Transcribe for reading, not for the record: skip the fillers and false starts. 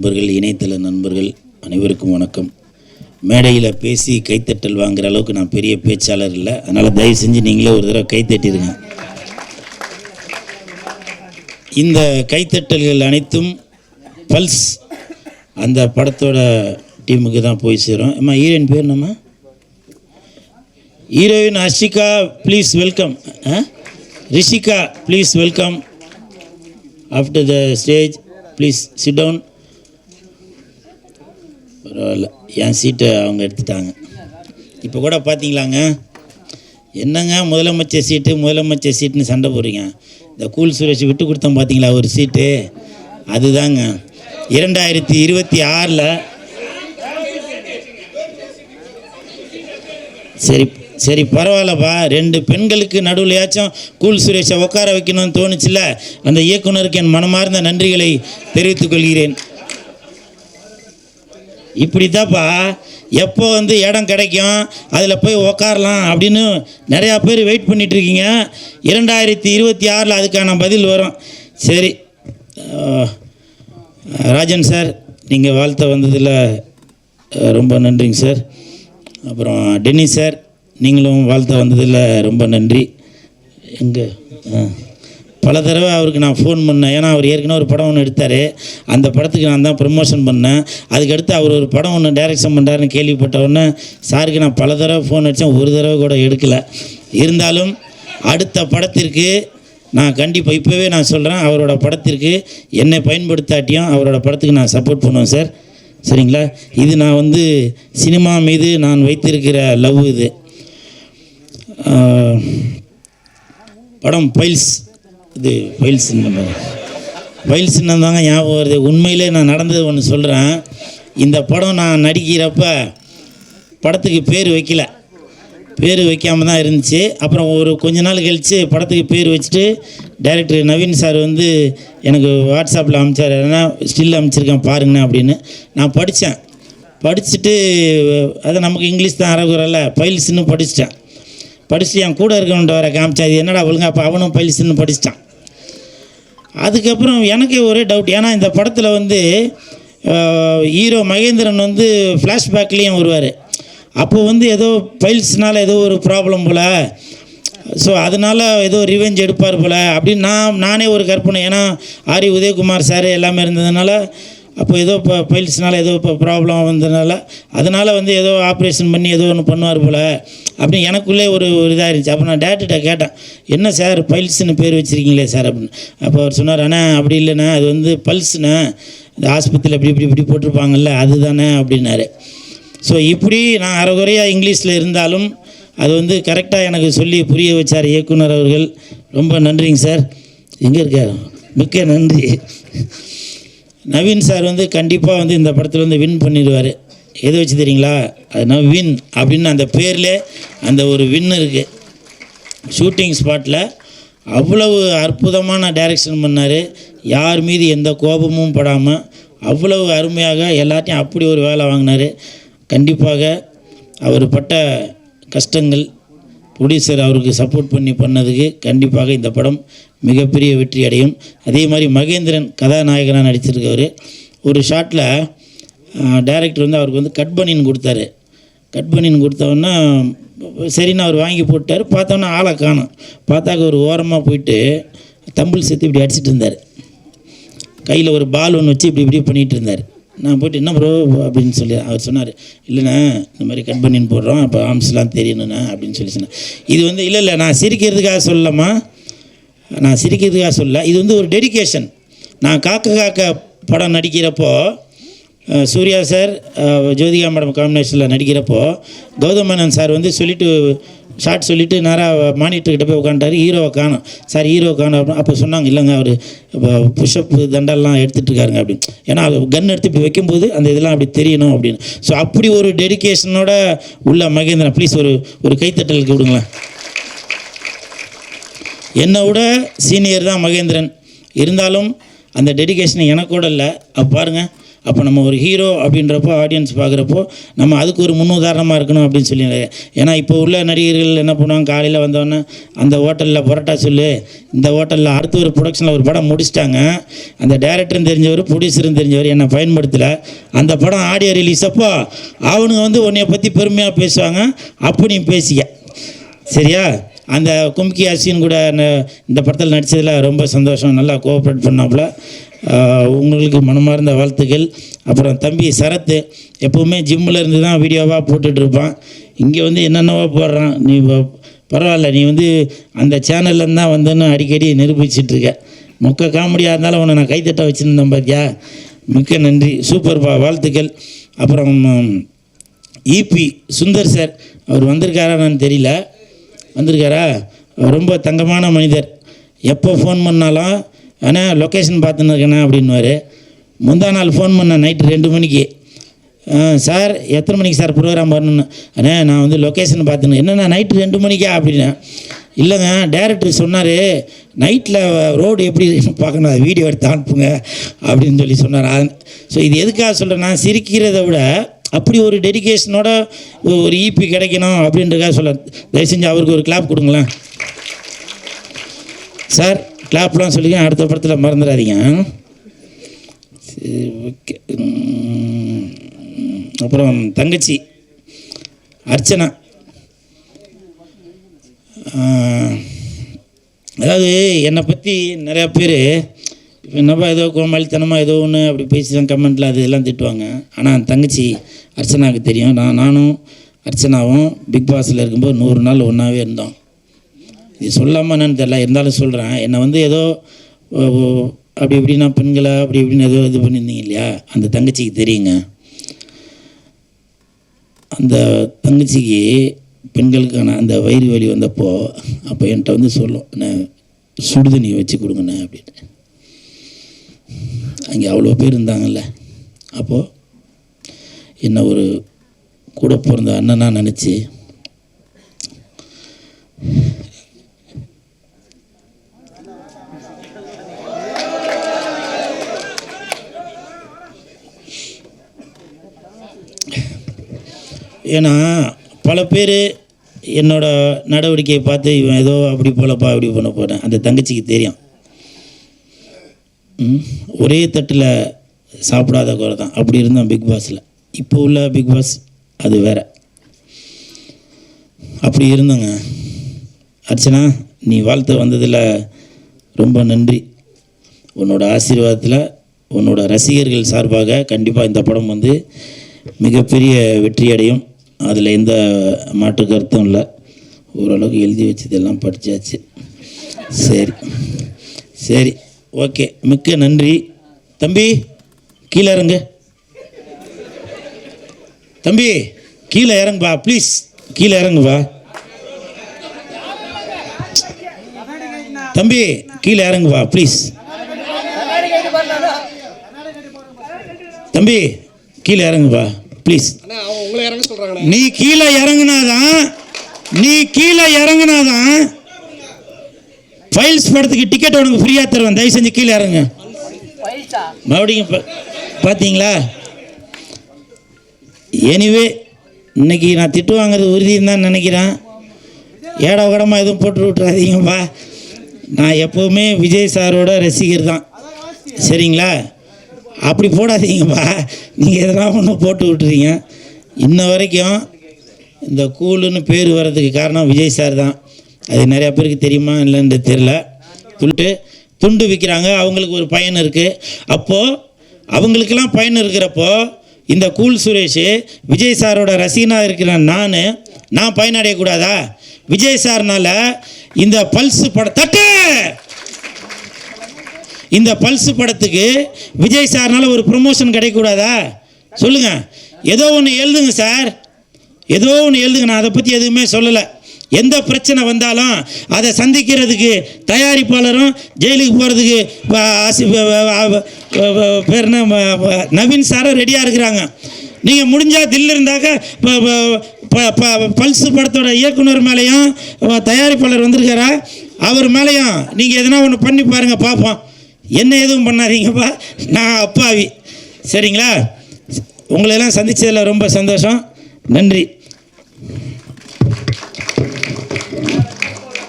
நண்பர்கள், இணையதள நண்பர்கள் அனைவருக்கும் வணக்கம். மேடையில் பேசி கைத்தட்டல் வாங்குற அளவுக்கு நான் பெரிய பேச்சாளர் இல்லை, அதனால் தயவு செஞ்சு நீங்களே ஒரு தடவை கைத்தட்டிடுங்க. இந்த கைத்தட்டல்கள் அனைத்தும் பல்ஸ் அந்த படத்தோட டீமுக்கு தான் போய் சேரும். அம்மா ஹீரோயின் பேர் நம்ம heroine Ashika, please welcome. Rishika, please welcome after the stage. Please sit down. பரவாயில்ல, என் சீட்டை அவங்க எடுத்துட்டாங்க. இப்போ கூட பார்த்தீங்களாங்க, என்னங்க முதலமைச்சர் சீட்டுன்னு சண்டை போடுறீங்க. இந்த கூல் சுரேஷ் விட்டு கொடுத்தோம் பார்த்தீங்களா ஒரு சீட்டு, அதுதாங்க 2026. சரி பரவாயில்லப்பா, 2 பெண்களுக்கு நடுவுலையாச்சும் கூல் சுரேஷை உட்கார வைக்கணும்னு தோணுச்சுல, அந்த இயக்குனருக்கு என் மனமார்ந்த நன்றிகளை தெரிவித்துக் கொள்கிறேன். இப்படி தான்ப்பா, எப்போ இடம் கிடைக்கும் அதில் போய் உக்காரலாம் அப்படின்னு நிறையா பேர் வெயிட் பண்ணிகிட்ருக்கீங்க. 2026 அதுக்கான பதில் வரும். சரி ராஜன் சார், நீங்கள் வாழ்த்த வந்ததில் ரொம்ப நன்றிங்க சார். அப்புறம் டென்னி சார், நீங்களும் வாழ்த்த வந்ததில் ரொம்ப நன்றி. எங்கே பல தடவை அவருக்கு நான் ஃபோன் பண்ணேன், ஏன்னா அவர் ஏற்கனவே ஒரு படம் ஒன்று எடுத்தார், அந்த படத்துக்கு நான் தான் ப்ரமோஷன் பண்ணேன். அதுக்கடுத்து அவர் ஒரு படம் ஒன்று டைரக்ஷன் பண்ணுறாருன்னு கேள்விப்பட்டவுடனே சாருக்கு நான் பல தடவை ஃபோன் அடித்தேன், ஒரு தடவை கூட எடுக்கலை. இருந்தாலும் அடுத்த படத்திற்கு நான் கண்டிப்பாக இப்போவே நான் சொல்கிறேன், அவரோட படத்திற்கு என்னை பயன்படுத்தாட்டியும் அவரோட படத்துக்கு நான் சப்போர்ட் பண்ணுவேன் சார். சரிங்களா? இது நான் சினிமா மீது நான் வைத்திருக்கிற லவ். இது படம் பைல்ஸ், இது பைல்ஸ் தாங்க ஞாபகம் வருது. உண்மையிலே நான் நடந்தது ஒன்று சொல்கிறேன். இந்த படம் நான் நடிக்கிறப்ப படத்துக்கு பேர் வைக்காமல் தான் இருந்துச்சு. அப்புறம் ஒரு கொஞ்ச நாள் கழித்து படத்துக்கு பேர் வச்சுட்டு டைரக்டர் நவீன் சார் எனக்கு வாட்ஸ்அப்பில் அனுப்பிச்சார், ஏன்னா ஸ்டில் அனுப்பிச்சிருக்கேன் பாருங்கண்ணே அப்படின்னு. நான் படிச்சுட்டு அதை நமக்கு இங்கிலீஷ் தான் அறகுறல, பைல்ஸ்ன்னு படிச்சுட்டு என் கூட இருக்கவன்ட்டு வர காமிச்சா, இது என்னடா ஒழுங்கா, அப்போ அவனும் பைல்ஸ்ன்னு படிச்சிட்டான். அதுக்கப்புறம் எனக்கே ஒரே டவுட், ஏன்னா இந்த படத்தில் ஹீரோ மகேந்திரன் ஃப்ளாஷ்பேக்லேயும் வருவார். அப்போ ஏதோ பைல்ஸ்னால் ஏதோ ஒரு ப்ராப்ளம் போல், ஸோ அதனால் ஏதோ ரிவெஞ்ச் எடுப்பார் போல் அப்படின்னு நானே ஒரு கற்பனை. ஏன்னா ஆரி உதயகுமார் சார் எல்லாமே இருந்ததுனால, அப்போ ஏதோ இப்போ பைல்ஸ்னால் ஏதோ இப்போ ப்ராப்ளம் வந்ததுனால, அதனால் ஏதோ ஆப்ரேஷன் பண்ணி ஏதோ ஒன்று பண்ணுவார் போல் அப்படின்னு எனக்குள்ளே ஒரு இதாக இருந்துச்சு. அப்போ நான் டேரக்டர்கிட்ட கேட்டேன், என்ன சார் பைல்ஸ்ன்னு பேர் வச்சுருக்கீங்களே சார் அப்படின்னு. அப்போ அவர் சொன்னார், அண்ணா அப்படி இல்லைண்ணா, அது பல்ஸ்ண்ணே, இந்த ஆஸ்பத்திரியில் இப்படி போட்டிருப்பாங்கல்ல அதுதானே அப்படின்னாரு. ஸோ இப்படி நான் அரைகுறையாக இங்கிலீஷில் இருந்தாலும் அது கரெக்டாக எனக்கு சொல்லி புரிய வச்சார் இயக்குனர் அவர்கள். ரொம்ப நன்றிங்க சார். எங்கே இருக்கார்? மிக்க நன்றி. நவீன் சார் கண்டிப்பாக இந்த படத்தில் வின் பண்ணிடுவார். எதை வச்சு தெரியுங்களா? அது வின் அப்படின்னு அந்த பேரில் அந்த ஒரு வின் இருக்குது. ஷூட்டிங் ஸ்பாட்டில் அவ்வளவு அற்புதமான டைரக்ஷன் பண்ணார். யார் மீது எந்த கோபமும் படாமல் அவ்வளவு அருமையாக எல்லாத்தையும் அப்படி ஒரு வேலை வாங்கினார். கண்டிப்பாக அவர் பட்ட கஷ்டங்கள், ப்ரொடியூசர் அவருக்கு சப்போர்ட் பண்ணதுக்கு கண்டிப்பாக இந்த படம் மிகப்பெரிய வெற்றி அடையும். அதே மாதிரி மகேந்திரன் கதாநாயகனாக நடிச்சிருக்கவர். ஒரு ஷாட்டில் டைரக்டர் அவருக்கு கட் பனின்னு கொடுத்தாரு. கட் பனின்னு கொடுத்தவொன்னே சரின்னு அவர் வாங்கி போட்டார். பார்த்தோன்னா ஆளை காணும். பார்த்தாக்க ஒரு ஓரமாக போயிட்டு தம்பிள் சேர்த்து இப்படி அடிச்சிட்டு இருந்தார். கையில் ஒரு பால் ஒன்று வச்சு இப்படி பண்ணிகிட்டு இருந்தார். நான் போய்ட்டு என்ன ப்ரோ அப்படின்னு சொல்லி அவர் சொன்னார், இல்லைண்ணா இந்த மாதிரி கட் பண்ணின்னு போடுறோம், அப்போ ஆம்ஸ்லாம் தெரியணுண்ணா அப்படின்னு சொன்னேன். இது இல்லை நான் சிரிக்கிறதுக்காக சொல்லம்மா, நான் சிரிக்கிறதுக்காக சொல்ல, இது ஒரு டெடிக்கேஷன். நான் காக்க படம் நடிக்கிறப்போ சூர்யா சார் ஜோதிகா மேடம் காம்பினேஷனில் நடிக்கிறப்போ கௌதம் மேனன் சார் சொல்லிவிட்டு ஷார்ட் சொல்லிவிட்டு நேராக மானிட்டர்கிட்ட போய் உட்காந்துட்டார். ஹீரோவை காணும் சார், ஹீரோ காணும் அப்படின்னு. அப்போ சொன்னாங்க, இல்லைங்க அவர் இப்போ புஷ்அப் தண்டெல்லாம் எடுத்துகிட்டு இருக்காருங்க அப்படின்னு. ஏன்னா கன் எடுத்து இப்படி வைக்கும்போது அந்த இதெல்லாம் அப்படி தெரியணும் அப்படின்னு. ஸோ அப்படி ஒரு டெடிக்கேஷனோட உள்ள மகேந்திரன், ப்ளீஸ் ஒரு கைத்தட்டலுக்கு விடுங்களேன். என்னை விட சீனியர் தான் மகேந்திரன், இருந்தாலும் அந்த டெடிக்கேஷன் எனக்கு கூட இல்லை. அப்போ பாருங்கள், அப்போ நம்ம ஒரு ஹீரோ அப்படின்றப்போ ஆடியன்ஸ் பார்க்குறப்போ நம்ம அதுக்கு ஒரு முன்னுதாரணமாக இருக்கணும் அப்படின்னு சொல்லி. ஏன்னா இப்போ உள்ள நடிகர்கள் என்ன பண்ணுவாங்க, காலையில் வந்தோடனே அந்த ஹோட்டலில் பரோட்டா சொல்லு, இந்த ஹோட்டலில் அடுத்த ஒரு ப்ரொடக்ஷனில் ஒரு படம் முடிச்சிட்டாங்க, அந்த டைரக்டரும் தெரிஞ்சவர் ப்ரொடியூசரும் தெரிஞ்சவர் என்னை பயன்படுத்தலை, அந்த படம் ஆடியோ ரிலீஸ் அப்போ அவனுங்க வந்து உன்னைய பற்றி பெருமையாக பேசுவாங்க, அப்போ நீ பேசிக்க சரியா. அந்த கும்கி அசின் கூட இந்த படத்தில் நடித்ததில் ரொம்ப சந்தோஷம், நல்லா கோஆப்ரேட் பண்ணாப்புல. உங்களுக்கு மனமார்ந்த வாழ்த்துக்கள். அப்புறம் தம்பி சரத்து எப்போவுமே ஜிம்மில் இருந்து தான் வீடியோவாக போட்டுட்ருப்பான், இங்கே வந்து என்னென்னவோ போடுறான். நீ பரவாயில்ல, நீ வந்து அந்த சேனல்லேருந்து தான் வந்துன்னு அடிக்கடி நிரூபிச்சிட்ருக்க. மொக்க காமெடியாக இருந்தாலும் உன்னை நான் கைத்தட்ட வச்சுருந்தேன் பார்த்தியா, மிக்க நன்றி, சூப்பர்ப்பா, வாழ்த்துக்கள். அப்புறம் இபி சுந்தர் சார், அவர் வந்திருக்காரான்னு தெரியல, வந்திருக்காரா? ரொம்ப தங்கமான மனிதர். எப்போ ஃபோன் பண்ணாலும் ஆனால் லொக்கேஷன் பார்த்துன்னு இருக்கேண்ணா அப்படின்வார். முந்தா நாள் ஃபோன் பண்ணேன் நைட்டு 2 மணிக்கு, சார் எத்தனை மணிக்கு சார் ப்ரோக்ராம் வரணுன்னு. அண்ணே நான் வந்து லொக்கேஷன் பார்த்துன்னு. என்னண்ணா நைட்டு 2 மணிக்கா அப்படின்னா, இல்லைங்க டைரக்டர் சொன்னார் நைட்டில் ரோடு எப்படி பார்க்கணும், அது வீடியோ எடுத்து அனுப்புங்க அப்படின்னு சொல்லி சொன்னார். ஸோ இது எதுக்காக சொல்கிறேன்னா, சிரிக்கிறத விட அப்படி ஒரு டெடிக்கேஷனோட ஒரு ஈபி கிடைக்கணும் அப்படின்றக்காக சொல்ல. தயவு செஞ்சு அவருக்கு ஒரு கிளாப் கொடுங்களேன் சார். கிளாப்லாம் சொல்லிங்க, அடுத்த படத்தில் மறந்துடாதீங்க. சரி ஓகே. அப்புறம் தங்கச்சி அர்ச்சனா, அதாவது என்னை பற்றி நிறையா பேர் என்னப்பா ஏதோ கோமாளித்தனமாக ஏதோ ஒன்று அப்படி பேசி தான் கமெண்ட்டில் அது எல்லாம் திட்டுவாங்க. ஆனால் தங்கச்சி அர்ச்சனாவுக்கு தெரியும், நானும் அர்ச்சனாவும் பிக் பாஸில் இருக்கும்போது 100 நாள் ஒன்றாவே இருந்தோம். இது சொல்லாமல் என்னன்னு தெரியல, இருந்தாலும் சொல்கிறேன். என்னை வந்து ஏதோ அப்படி இப்படின்னா பெண்களை அப்படி இப்படின்னு ஏதோ இது பண்ணியிருந்தீங்க இல்லையா, அந்த தங்கச்சிக்கு தெரியுங்க. அந்த தங்கச்சிக்கு பெண்களுக்கான அந்த வயிறு வலி வந்தப்போ அப்போ என்கிட்ட வந்து சொல்லும், அண்ணே சுடுதண்ணி வச்சு கொடுங்கண்ணே அப்படின்னு. அங்கே அவ்வளோ பேர் இருந்தாங்கல்ல, அப்போது என்ன ஒரு கூட பிறந்த அண்ணனாக நினச்சி ஏன்னா பல பேர் என்னோடய நடவடிக்கையை பார்த்து இவன் ஏதோ அப்படி போலப்பா அப்படி பண்ண போகிறேன். அந்த தங்கச்சிக்கு தெரியும், ஒரே தட்டில் சாப்பிடாத குறை தான். அப்படி இருந்தோம் பிக் பாஸில். இப்போ உள்ள பிக் பாஸ் அது வேறு, அப்படி இருந்தோங்க. அர்ச்சனா, நீ வாழ்த்து வந்ததில் ரொம்ப நன்றி. உன்னோட ஆசீர்வாதத்தில் உன்னோட ரசிகர்கள் சார்பாக கண்டிப்பாக இந்த படம் வந்து மிகப்பெரிய வெற்றியடையும், அதில் எந்த மாற்று கருத்தும் இல்லை. ஓரளவுக்கு எழுதி வச்சதெல்லாம் படித்தாச்சு. சரி சரி ஓகே, மிக்க நன்றி. தம்பி கீழே இறங்கு, தம்பி கீழே இறங்குப்பா ப்ளீஸ், கீழே இறங்குப்பா தம்பி, கீழே இறங்குப்பா ப்ளீஸ். தம்பி கீழே இறங்குப்பா ப்ளீஸ். நீ கீழே இறங்குனாதான் ஃபைல்ஸ் படத்துக்கு டிக்கெட் உனக்கு ஃப்ரீயாக தருவேன். தயவு செஞ்சு கீழே இறங்க. மறுபடியும் பார்த்தீங்களா? எனிவே இன்னைக்கு நான் திட்டு வாங்குறது உறுதின்னு தான் நினைக்கிறேன். ஏடா கடமாக எதுவும் போட்டு விட்டுறாதீங்கப்பா. நான் எப்போவுமே விஜய் சாரோட ரசிகர் தான், சரிங்களா? அப்படி போடாதீங்கப்பா, நீங்கள் எதனா ஒன்று போட்டு விட்டுறீங்க. இன்ன வரைக்கும் இந்த கூலுன்னு பேர் வர்றதுக்கு காரணம் விஜய் சார் தான். அது நிறையா பேருக்கு தெரியுமா இல்லைன்னு தெரில. துண்டு விற்கிறாங்க, அவங்களுக்கு ஒரு பயன் இருக்குது. அப்போது அவங்களுக்கெல்லாம் பயன் இருக்கிறப்போ இந்த கூல் சுரேஷ் விஜய் சாரோட ரசிகனாக இருக்கிற நான் பயனடையக்கூடாதா? விஜய் சார்னால் இந்த பல்ஸ் இந்த பல்ஸ் படத்துக்கு விஜய் சார்னால் ஒரு ப்ரொமோஷன் கிடைக்கக்கூடாதா? சொல்லுங்கள். ஏதோ ஒன்று எழுதுங்க சார், ஏதோ ஒன்று எழுதுங்க. நான் அதை பற்றி எதுவுமே சொல்லலை. எந்த பிரச்சனை வந்தாலும் அதை சந்திக்கிறதுக்கு தயாரிப்பாளரும் ஜெயிலுக்கு போகிறதுக்கு பேர் என்ன நவீன் சாரும் ரெடியாக இருக்கிறாங்க. நீங்கள் முடிஞ்சால் தில் இருந்தாக்க பல்ஸ் படத்தோட இயக்குனர் மேலேயும் தயாரிப்பாளர் வந்திருக்காரா, அவர் மேலேயும் நீங்கள் எதனா ஒன்று பண்ணி பாருங்கள் பார்ப்போம். என்ன எதுவும் பண்ணாதீங்கப்பா, நான் அப்பாவி, சரிங்களா? உங்களெல்லாம் சந்தித்ததில் ரொம்ப சந்தோஷம். நன்றி.